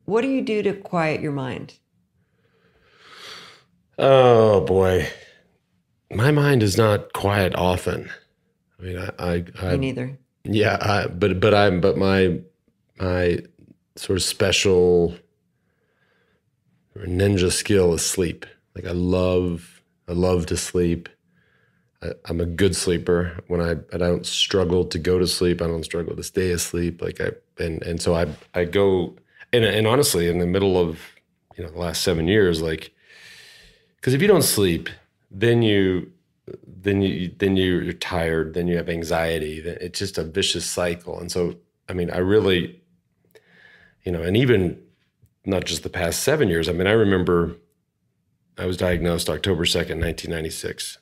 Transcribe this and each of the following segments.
What do you do to quiet your mind? Oh boy, my mind is not quiet often. I mean, Me neither. yeah, but my sort of special ninja skill is sleep. Like I love to sleep. I'm a good sleeper. I don't struggle to go to sleep. I don't struggle to stay asleep. And so I go, and honestly, in the middle of, the last 7 years, like, because if you don't sleep, then you're tired, then you have anxiety. It's just a vicious cycle. And so, I mean, I really, and even not just the past 7 years. I mean, I remember I was diagnosed October 2nd, 1996.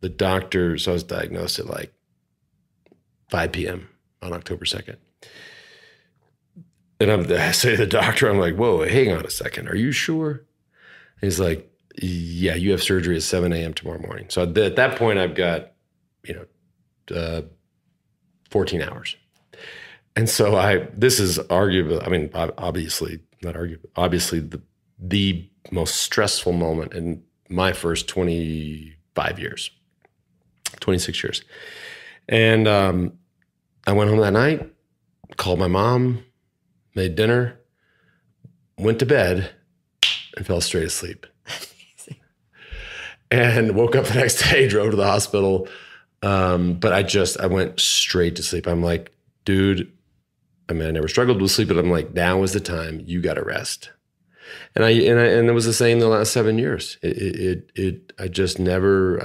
So I was diagnosed at like 5 p.m. on October 2nd. And I say to the doctor, I'm like, whoa, hang on a second. Are you sure? And he's like, yeah, you have surgery at 7 a.m. tomorrow morning. So at that point, I've got, 14 hours. And so this is arguably, I mean, obviously, not arguably, obviously the most stressful moment in my first 25 years, 26 years. And I went home that night, called my mom, made dinner, went to bed, and fell straight asleep. And woke up the next day, drove to the hospital. But I went straight to sleep. I'm like, dude, I mean, I never struggled with sleep, but I'm like, now is the time. You got to rest. And it was the same the last 7 years. I just never.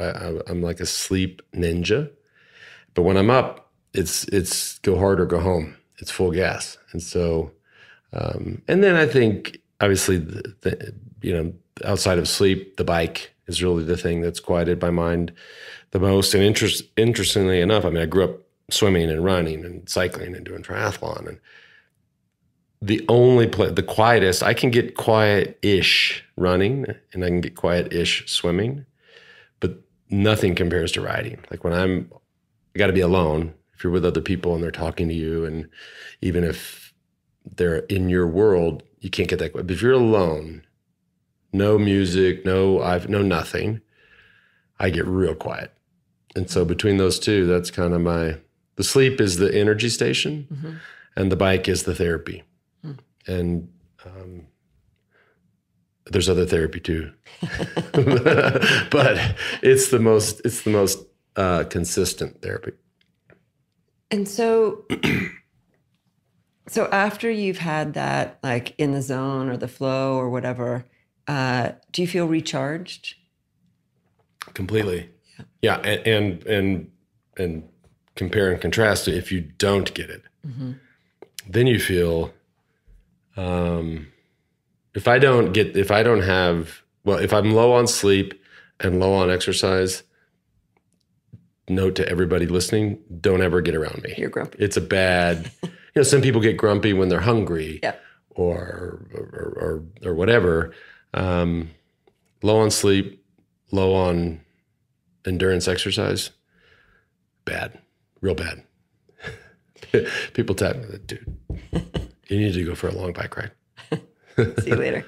I'm like a sleep ninja. But when I'm up, it's go hard or go home. It's full gas. And so, and then I think obviously, outside of sleep, the bike is really the thing that's quieted my mind the most. And interestingly enough, I mean, I grew up swimming and running and cycling and doing triathlon. And the quietest, I can get quiet-ish running and I can get quiet-ish swimming, but nothing compares to riding. Like I got to be alone. If you're with other people and they're talking to you, and even if they're in your world, you can't get that quiet. But if you're alone, no music, no nothing, I get real quiet. And so between those two, that's kind of the sleep is the energy station, mm-hmm. and the bike is the therapy. Mm. And there's other therapy too, but it's the most consistent therapy. And so after you've had that, like in the zone or the flow or whatever, do you feel recharged? Completely. Yeah. And compare and contrast it. If you don't get it, mm-hmm. then you feel, if I'm low on sleep and low on exercise, note to everybody listening, don't ever get around me. You're grumpy. It's a bad, some people get grumpy when they're hungry, yeah. or whatever. Low on sleep, low on endurance exercise, bad, real bad. People tell me, dude, you need to go for a long bike ride. See you later.